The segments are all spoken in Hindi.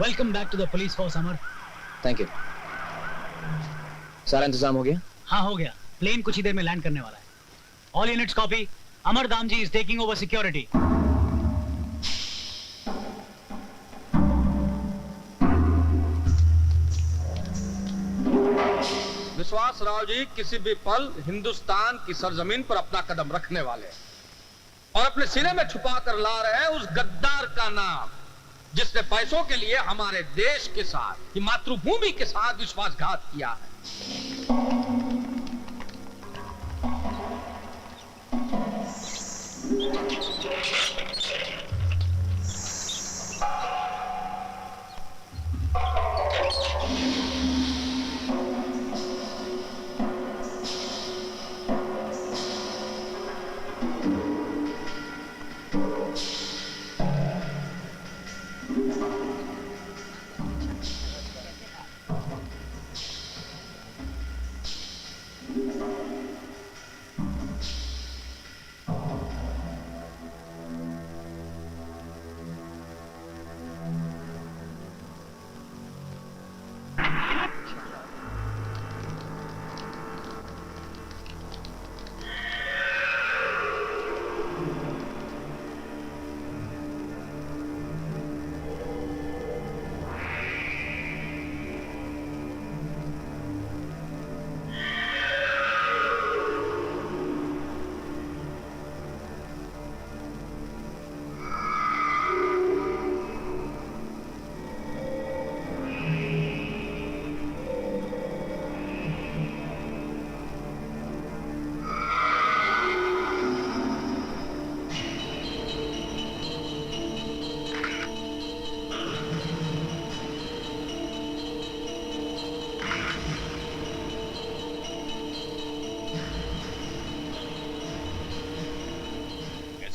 Welcome back to the police force Amar. Thank you. सारा इंतजाम हो गया? हाँ हो गया, प्लेन कुछ ही देर में लैंड करने वाला है। All units copy. Amar Daam ji is taking over security. Vishwas Rao जी किसी भी पल हिंदुस्तान की सरजमीन पर अपना कदम रखने वाले हैं और अपने सिरे में छुपा कर ला रहे हैं उस गद्दार का नाम जिसने पैसों के लिए हमारे देश के साथ, की मातृभूमि के साथ विश्वासघात किया है।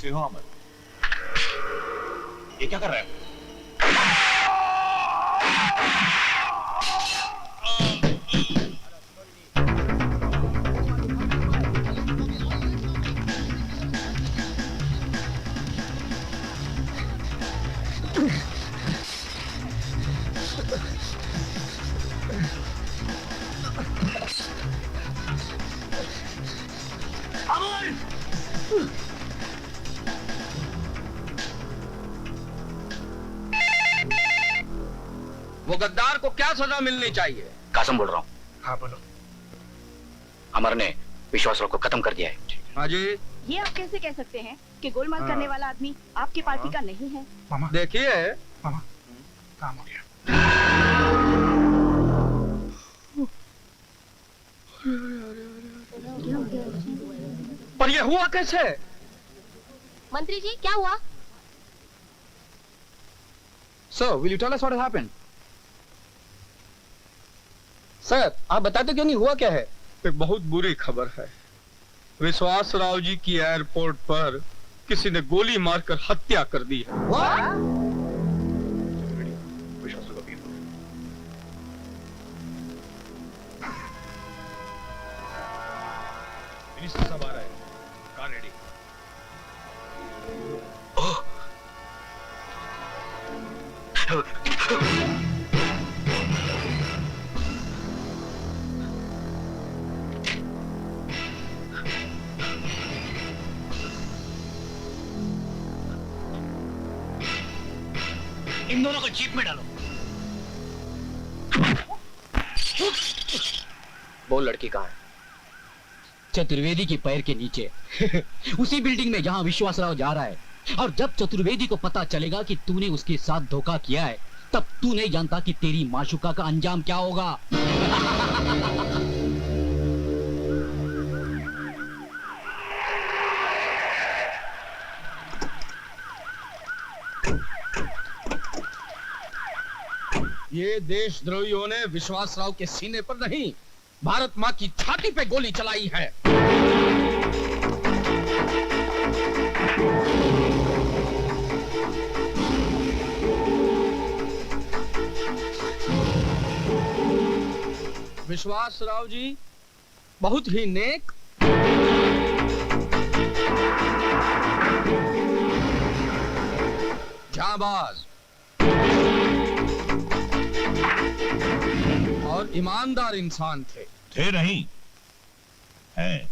हो अमर, ये क्या कर रहा है? वो गद्दार को क्या सजा मिलनी चाहिए? कासम बोल रहा हूँ। हाँ बोलो। अमर ने विश्वास राव को खत्म कर दिया है। हाँ जी। ये आप कैसे कह सकते हैं कि गोलमाल करने वाला आदमी आपकी पार्टी का नहीं है? मामा देखिए मामा काम हो गया। पर ये हुआ कैसे? मंत्री जी क्या हुआ? Sir, will you tell us what has happened? Sir, आप बताते क्यों नहीं, हुआ क्या है? एक बहुत बुरी खबर है। विश्वास राव जी की एयरपोर्ट पर किसी ने गोली मारकर हत्या कर दी है। विश्वास राव का बीर। मिनिस्टर साहब आ रहा है, कार रेडी। इन दोनों को जीप में डालो। वो लड़की कहाँ है? चतुर्वेदी के पैर के नीचे उसी बिल्डिंग में जहां विश्वास राव जा रहा है। और जब चतुर्वेदी को पता चलेगा कि तूने उसके साथ धोखा किया है, तब तू नहीं जानता कि तेरी माशुका का अंजाम क्या होगा। ये देशद्रोहियों ने विश्वास राव के सीने पर नहीं, भारत मां की छाती पे गोली चलाई है। विश्वास राव जी बहुत ही नेक जाबाज और ईमानदार इंसान थे। थे नहीं, हैं।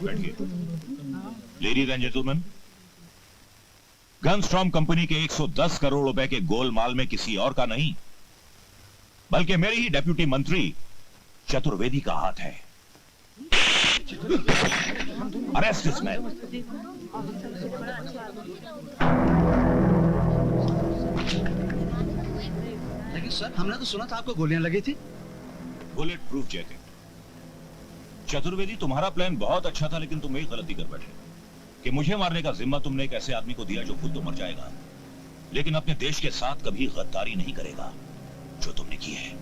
बैठिए। लेडीज एंड जेंटलमैन, गनस्ट्रॉम कंपनी के 110 करोड़ रुपए के गोलमाल में किसी और का नहीं, बल्कि मेरे ही डेप्यूटी मंत्री चतुर्वेदी का हाथ है। Arrest this man. लेकिन सर, हमने तो सुना था आपको गोलियां लगी थी। Bullet proof jacket. चतुर्वेदी, तुम्हारा प्लान बहुत अच्छा था, लेकिन तुम एक गलती कर बैठे कि मुझे मारने का जिम्मा तुमने एक ऐसे आदमी को दिया जो खुद तो मर जाएगा, लेकिन अपने देश के साथ कभी गद्दारी नहीं करेगा, जो तुमने की है।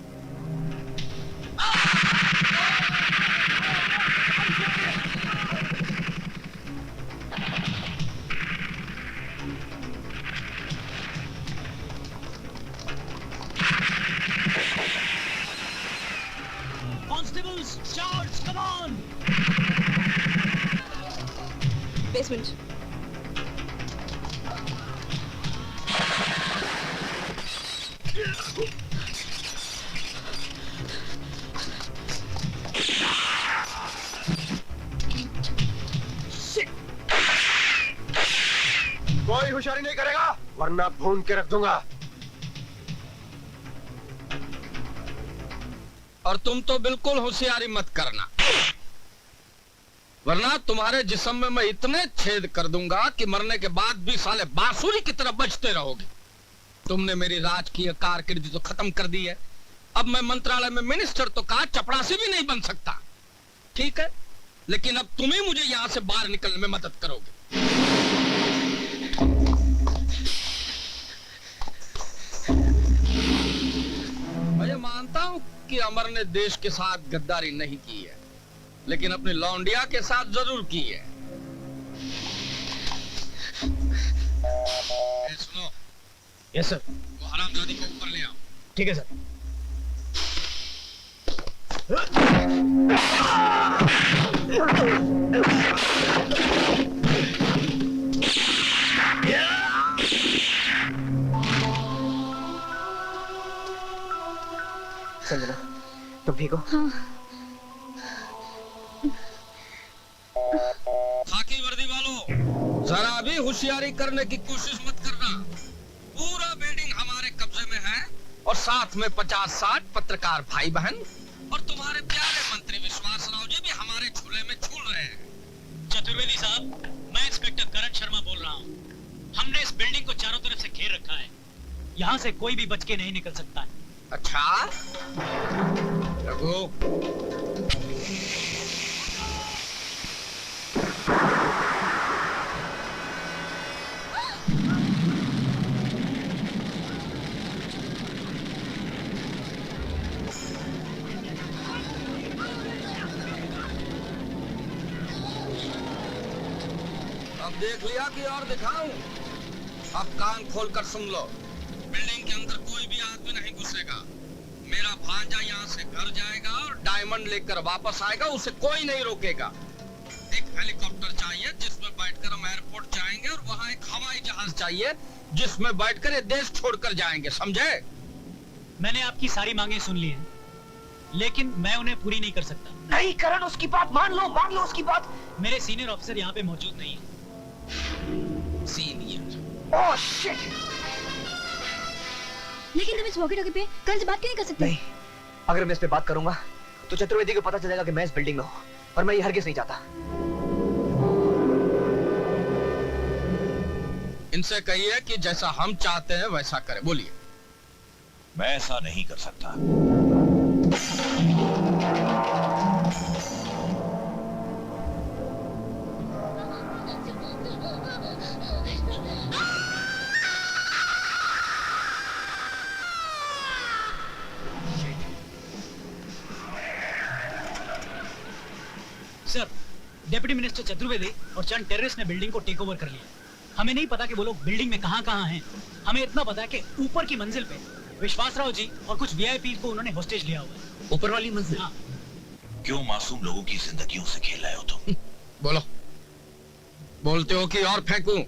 Constables, charge! Come on! Basement. कोई होशियारी नहीं करेगा वरना भून के रख दूंगा। और तुम तो बिल्कुल होशियारी मत करना, वरना तुम्हारे जिस्म में मैं इतने छेद कर दूंगा कि मरने के बाद भी साले बांसुरी की तरह बजते रहोगे। तुमने मेरी राजकीय कारकिर्दी तो खत्म कर दी है, अब मैं मंत्रालय में मिनिस्टर तो कहा चपरासी भी नहीं बन सकता। ठीक है, लेकिन अब तुम ही मुझे यहां से बाहर निकलने में मदद करोगे। मैं मानता हूं कि अमर ने देश के साथ गद्दारी नहीं की है, लेकिन अपनी लौंडिया के साथ जरूर की है। सुनो। Yes sir. वो हरामजादी को ऊपर ले आओ। ठीक है सर। संजना, तुम ठीक हो? खाकी वर्दी वालों, जरा भी होशियारी करने की कोशिश मत करना। पूरा बिल्डिंग हमारे कब्जे में है और साथ में 50-60 पत्रकार भाई बहन और तुम्हारे प्यारे मंत्री विश्वास राव जी भी हमारे झूले में झूल रहे हैं। चतुर्वेदी साहब, मैं इंस्पेक्टर करण शर्मा बोल रहा हूँ। हमने इस बिल्डिंग को चारों तरफ से घेर रखा है, यहाँ से कोई भी बच के नहीं निकल सकता है। अच्छा रघु, अब देख लिया कि और दिखाऊं? अब कान खोलकर सुन लो। बिल्डिंग के अंदर कोई भी आदमी नहीं घुसेगा। मेरा भांजा यहाँ से घर जाएगा और डायमंड लेकर वापस आएगा, उसे कोई नहीं रोकेगा। एक हेलीकॉप्टर चाहिए जिसमें बैठकर हम एयरपोर्ट जाएंगे और वहाँ एक हवाई जहाज चाहिए जिसमें बैठकर ये देश छोड़कर जाएंगे, समझे? मैंने आपकी सारी मांगे सुन ली हैं, लेकिन मैं उन्हें पूरी नहीं कर सकता। नहीं करण, उसकी बात मान लो उसकी बात। मेरे सीनियर ऑफिसर यहाँ पे मौजूद नहीं है। सीनियर? Oh shit! लेकिन तुम इस वॉकी-टॉकी पे कल से बात क्यों नहीं कर सकते? नहीं, अगर मैं इस पे बात करूंगा तो चतुर्वेदी को पता चलेगा कि मैं इस बिल्डिंग में हूँ और मैं ये हरगिज नहीं चाहता। इनसे कहिए कि जैसा हम चाहते हैं वैसा करें। बोलिए। मैं ऐसा नहीं कर सकता। सर, डेप्यूटी मिनिस्टर चतुर्वेदी और चंद टेररिस्ट ने बिल्डिंग को टेक ओवर कर लिया। हमें नहीं पता कि वो लोग बिल्डिंग में कहां हैं। हमें इतना पता है कि ऊपर की मंजिल पे विश्वास राव जी और कुछ वीआईपी को उन्होंने होस्टेज लिया हुआ है। ऊपर वाली मंजिल? हाँ। क्यों मासूम लोगों की जिंदगियों से खेल रहे हो तुम? बोलो, बोलते हो कि और फेंकूं?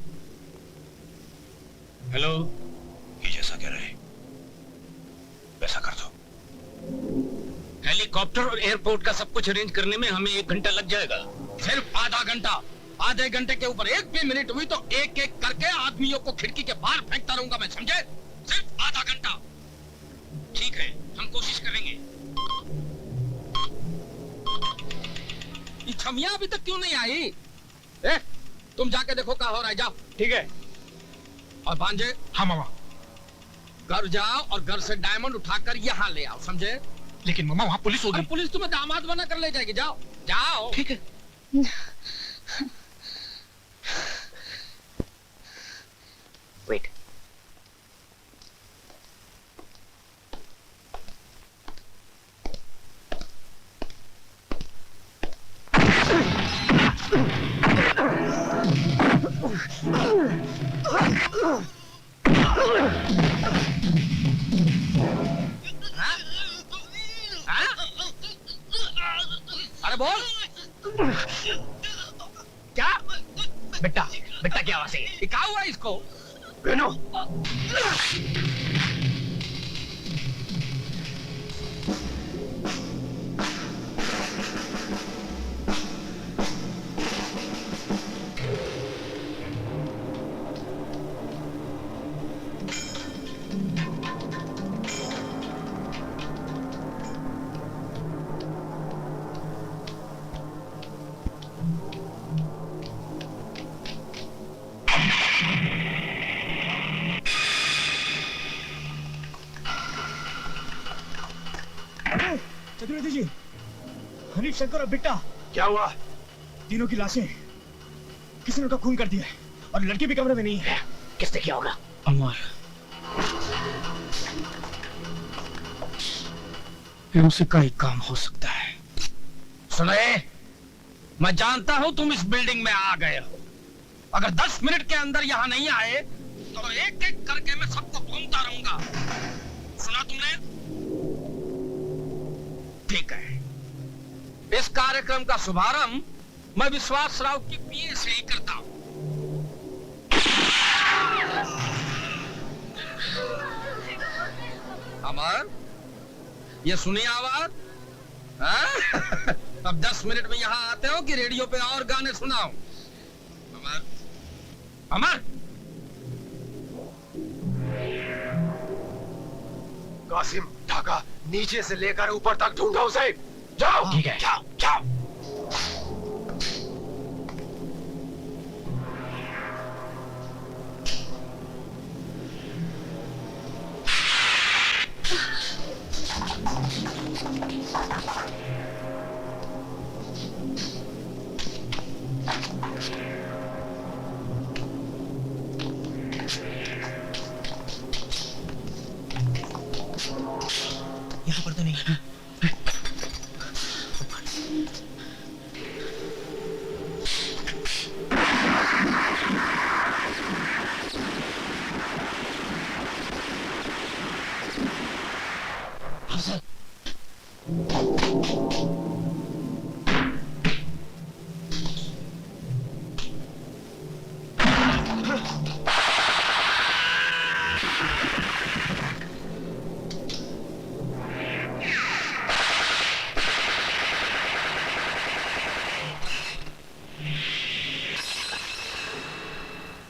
हेलो, ये जैसा कह रहे वैसा कर दो। हेलीकॉप्टर और एयरपोर्ट का सब कुछ अरेंज करने में हमें 1 घंटा लग जाएगा। सिर्फ आधा घंटा। आधे घंटे के ऊपर एक भी मिनट हुई तो एक एक करके आदमियों को खिड़की के बाहर फेंकता रहूंगा मैं, समझे? सिर्फ आधा घंटा। ठीक है, हम कोशिश करेंगे। ये छमिया अभी तक क्यों नहीं आई? तुम जाके देखो क्या हो रहा है, जाओ। ठीक है। और भांजे, हाँ मामा। घर जाओ और घर से डायमंड उठाकर यहाँ ले आओ, समझे? लेकिन मामा वहाँ पुलिस होगी। पुलिस तुम्हें दामाद बना कर ले जाएगी। जाओ जाओ। ठीक है। वेट। अरे बोल, क्या? बेटा, बेटा क्या आवाज है? ये क्या हुआ इसको? बेनो। चतुर्वेदी जी, हनीफ, शंकर और बिट्टा, क्या हुआ? तीनों की लाशें किसी ने उनका खून कर दिया है और लड़की भी कमरे में नहीं है। किसने किया होगा? अमर, उसी का ही काम हो सकता है। सुने, मैं जानता हूं तुम इस बिल्डिंग में आ गए हो। अगर 10 मिनट के अंदर यहाँ नहीं आए तो एक एक करके मैं सबको भूनता रहूंगा। सुना तुमने? ठीक है, इस कार्यक्रम का शुभारंभ मैं विश्वास राव की पीए से ही करता हूं। अमर, ये सुनी आवाज? हाँ? अब 10 मिनट में यहाँ आते हो कि रेडियो पे और गाने सुनाओ? अमर, अमर, कासिम, ढाका नीचे से लेकर ऊपर तक ढूंढो उसे। जाओ। ठीक है। जाओ, जाओ। यहाँ पर तो नहीं है।